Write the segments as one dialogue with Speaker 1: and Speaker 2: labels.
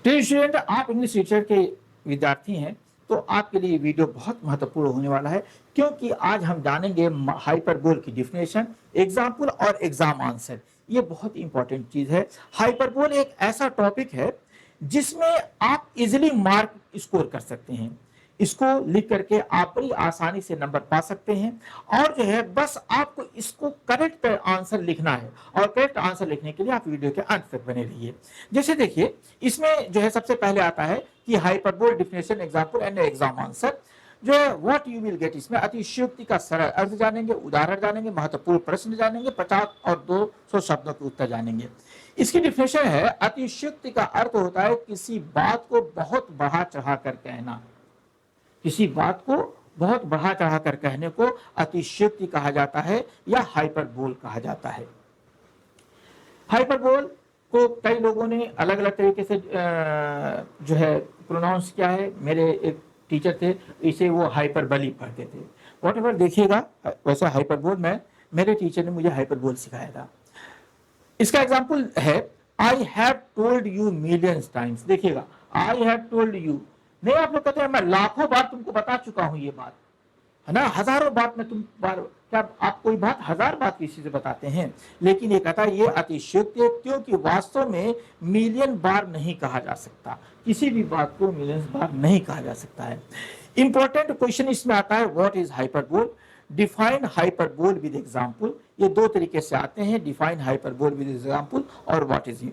Speaker 1: तो स्टूडेंट, आप English literature के विद्यार्थी हैं, तो आपके लिए ये वीडियो बहुत महत्वपूर्ण होने वाला है, क्योंकि आज हम जानेंगे हाइपरबोल की डिफिनेशन, एग्जाम्पल और एग्जाम आंसर। ये बहुत इंपॉर्टेंट चीज है। हाइपरबोल एक ऐसा टॉपिक है जिसमें आप इजिली मार्क स्कोर कर सकते हैं। इसको लिख करके आप बड़ी आसानी से नंबर पा सकते हैं, और जो है बस आपको इसको करेक्ट आंसर लिखना है, और करेक्ट आंसर लिखने के लिए आप वीडियो के अंत तक बने रहिए। जैसे देखिए, इसमें जो है सबसे पहले आता है कि hyperbole definition, example and exam answer. जो है व्हाट यू विल गेट, इसमें अतिशयोक्ति का सरल अर्थ जानेंगे, उदाहरण जानेंगे, महत्वपूर्ण प्रश्न जानेंगे, 50 और 200 शब्दों के उत्तर जानेंगे। इसकी डिफिनेशन है, अतिशयोक्ति का अर्थ होता है किसी बात को बहुत बढ़ा चढ़ा कर कहना। किसी बात को बहुत बढ़ा चढ़ा कर कहने को अतिशयोक्ति कहा जाता है या हाइपरबोल कहा जाता है। हाइपरबोल को कई लोगों ने अलग अलग तरीके से जो है प्रोनाउंस किया है। मेरे एक टीचर थे, इसे वो हाइपरबली पढ़ते थे। व्हाटएवर देखिएगा, वैसे हाइपरबोल में मेरे टीचर ने मुझे हाइपरबोल सिखाया था। इसका एग्जाम्पल है, I have told you millions times. देखिएगा, आई हैव टोल्ड यू, नहीं आप लोग कहते हैं मैं लाखों बार तुमको बता चुका हूं ये बात, है ना, हजारों बार में तुम बार, क्या आप कोई बात हजार बार किसी से बताते हैं? लेकिन ये कहता है ये अतिशयोक्ति है, क्योंकि वास्तव में मिलियन बार नहीं कहा जा सकता, किसी भी बात को मिलियन बार नहीं कहा जा सकता है। इंपॉर्टेंट क्वेश्चन इसमें आता है, what is hyperbole, define hyperbole with example. ये दो तरीके से आते हैं, डिफाइन हाइपरबोल विद एग्जाम्पल और व्हाट इज।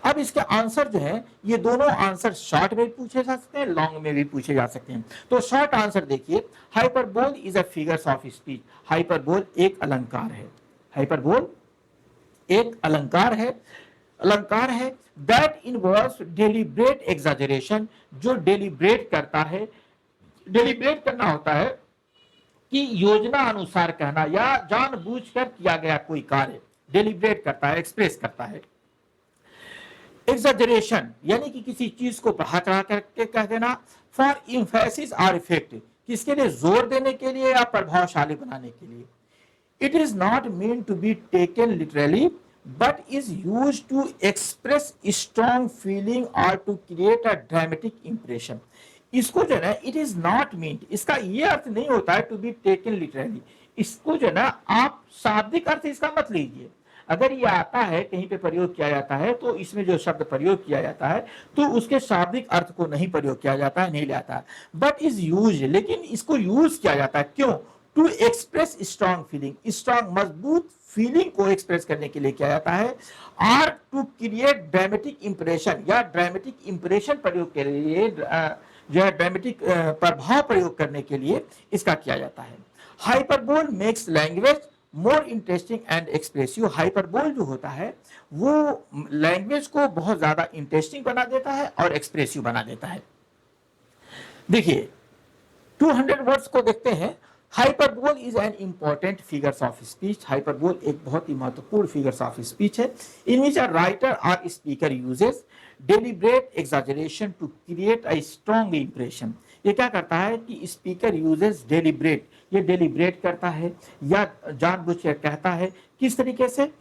Speaker 1: अब इसके आंसर जो है, ये दोनों आंसर शॉर्ट में भी पूछे जा सकते हैं, लॉन्ग में भी पूछे जा सकते हैं। तो शॉर्ट आंसर देखिए, hyperbole is a figures of speech. Hyperbole एक अलंकार है। हाइपरबोल एक अलंकार है, अलंकार है दैट इन्वॉल्व्स डेलिब्रेट एग्जैजरेशन, जो डेलिब्रेट करता है। डेलिब्रेट करना होता है कि योजना अनुसार कहना या जानबूझकर किया गया कोई कार्य डेलिब्रेट करता है, एक्सप्रेस करता है। एग्जैजरेशन यानी कि किसी चीज को बढ़ा चढ़ा करके कह देना। फॉर एम्फेसिस और इफेक्ट, किसके लिए, जोर देने के लिए या प्रभावशाली बनाने के लिए। It is not mean to be taken literally but is used to express strong feeling और to create a dramatic impression. इसको जो है ना, इट इज नॉट मीन, इसका ये अर्थ नहीं होता है टू बी टेकन लिटरली। इसको जो है ना, आप शाब्दिक अर्थ इसका मत लीजिए। अगर ये आता है, कहीं पे प्रयोग किया जाता है, तो इसमें जो शब्द प्रयोग किया जाता है तो उसके शाब्दिक अर्थ को नहीं प्रयोग किया जाता है, नहीं लाता है, बट इज यूज। लेकिन इसको यूज किया जाता है क्यों, to express strong feeling, strong मजबूत फीलिंग को एक्सप्रेस करने के लिए किया जाता है, और टू क्रिएट ड्रामेटिक इंप्रेशन, या ड्रामेटिक इंप्रेशन प्रयोग के लिए, जो है ड्रामेटिक प्रभाव प्रयोग करने के लिए इसका किया जाता है। Hyperbole makes language more interesting and expressive. Hyperbole जो होता है वो लैंग्वेज को बहुत ज्यादा इंटरेस्टिंग बना देता है और एक्सप्रेसिव बना देता है। देखिए 200 वर्ड्स को देखते हैं। Hyperbole is an important figures of speech. Hyperbole एक बहुत ही महत्वपूर्ण फिगर्स ऑफ स्पीच है, इन विच अ राइटर और speaker uses deliberate exaggeration to create a strong impression. ये क्या करता है कि स्पीकर यूजेस डेलिब्रेट, ये डेलिब्रेट करता है या जानबूझकर कहता है। किस तरीके से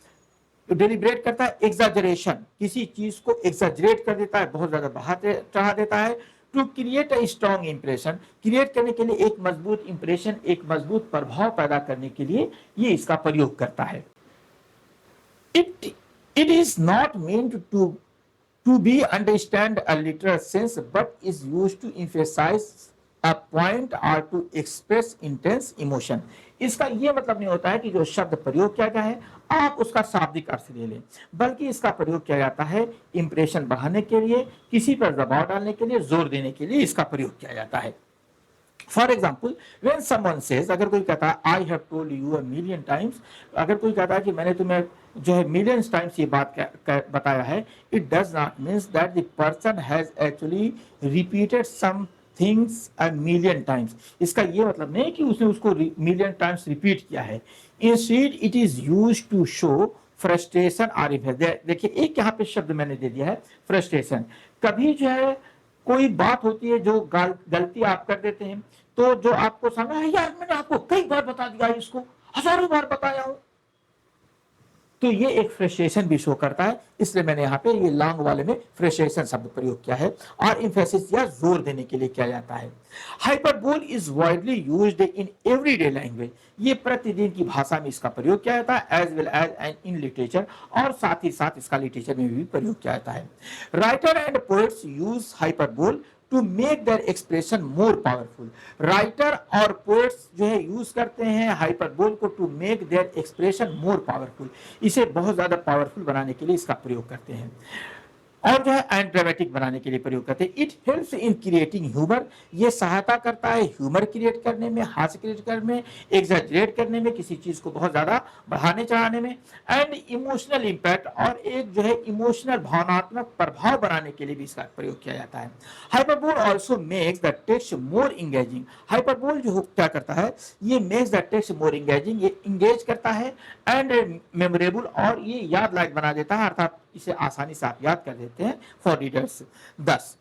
Speaker 1: डेलिब्रेट करता है, एग्जैजरेशन, किसी चीज को एग्जैजरेट कर देता है, बहुत ज्यादा बढ़ा चढ़ा देता है। To create a strong impression, create करने के लिए एक मजबूत इंप्रेशन, एक मजबूत प्रभाव पैदा करने के लिए ये इसका प्रयोग करता है। It is not meant to be understand a literal sense but is used to emphasize a point or to express intense emotion। इसका यह मतलब नहीं होता है कि जो शब्द प्रयोग किया गया है आप उसका शाब्दिक अर्थ ले लें, बल्कि इसका प्रयोग किया जाता है इंप्रेशन बढ़ाने के लिए, किसी पर दबाव डालने के लिए, जोर देने के लिए इसका प्रयोग किया जाता है। For example, when someone says, अगर कोई कहता है I have told you a million times, अगर कोई कहता है कि मैंने तुम्हें जो है मिलियंस टाइम्स ये बात बताया है, it does not means that the person has actually repeated some things a million times. इसका ये मतलब नहीं कि उसने उसको मिलियन टाइम्स रिपीट किया है। Instead it is used to show frustration और देखिए एक यहाँ पे शब्द मैंने दे दिया है, फ्रस्ट्रेशन। कभी जो है कोई बात होती है जो गलती आप कर देते हैं, तो जो आपको समझ है, यार मैंने आपको कई बार बता दिया, इसको हजारों बार बताया हूं, तो ये एक फ्रस्ट्रेशन भी शो करता है, इसलिए मैंने यहाँ पे ये लॉन्ग वाले में फ्रस्ट्रेशन शब्द प्रयोग किया है और इम्फेसिस या जोर देने के लिए किया जाता है। Hyperbole is widely used in everyday language, ये प्रतिदिन की भाषा में इसका प्रयोग किया जाता है as well as and in literature, और साथ ही साथ इसका लिटरेचर में भी प्रयोग किया जाता है। Writer and poets use hyperbole to make their expression more powerful, writer और पोएट्स जो है यूज करते हैं हाइपरबोल को to make their expression more powerful, इसे बहुत ज्यादा पावरफुल बनाने के लिए इसका प्रयोग करते हैं और जो है एंड ड्रामेटिक बनाने के लिए प्रयोग करते हैं। It helps in creating humour, ये सहायता करता है ह्यूमर क्रिएट करने में, हास्य क्रिएट करने में, एग्जैजरेट करने में, किसी चीज को बहुत ज्यादा बढ़ाने चढ़ाने में, एंड इमोशनल इंपैक्ट, और एक जो है इमोशनल भावनात्मक प्रभाव बनाने के लिए भी इसका प्रयोग किया जाता है। Hyperbole also makes the text more engaging, hyperbole जो क्या करता है, ये makes the text more engaging, ये इंगेज करता है एंड मेमोरेबल, और ये याद लायक बना देता है, अर्थात इसे आसानी से आप याद कर देते हैं for readers. 10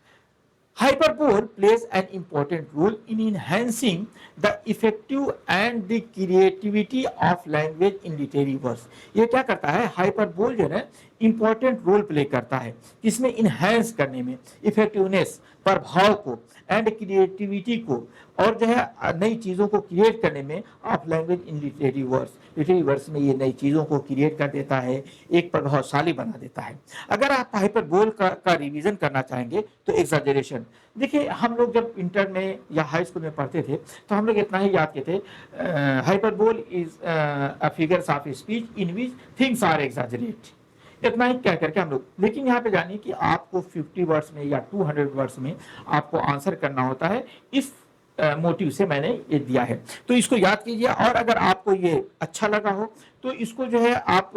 Speaker 1: hyperbole plays an important role in enhancing the effective and the creativity of language in literary works, ये क्या करता है, हाइपरबोल जो है इंपॉर्टेंट रोल प्ले करता है किसमें, इनहैंस करने में, इफेक्टिवनेस प्रभाव को, एंड क्रिएटिविटी को, और जो है नई चीज़ों को क्रिएट करने में of language in literary works, literary works में ये नई चीज़ों को क्रिएट कर देता है, एक प्रभावशाली बना देता है। अगर आप हाइपरबोल का रिवीजन करना चाहेंगे तो एग्जैजरेशन, देखिए हम लोग जब इंटर में या हाई स्कूल में पढ़ते थे तो हम लोग इतना ही याद किए थे, hyperbole is a figures of speech in which things are exaggerate, इतना ही कह करके हम लोग, लेकिन यहाँ पे जानिए कि आपको 50 वर्ड्स में या 200 वर्ड्स में आपको आंसर करना होता है, इस मोटिव से मैंने ये दिया है, तो इसको याद कीजिए। और अगर आपको ये अच्छा लगा हो तो इसको जो है आप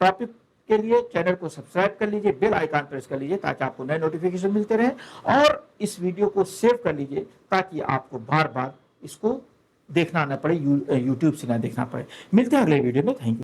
Speaker 1: टॉपिक के लिए चैनल को सब्सक्राइब कर लीजिए, बेल आइकन प्रेस कर लीजिए ताकि आपको नए नोटिफिकेशन मिलते रहें, और इस वीडियो को सेव कर लीजिए ताकि आपको बार बार इसको देखना ना पड़े, यूट्यूब से ना देखना पड़े। मिलते हैं अगले वीडियो में, थैंक यू।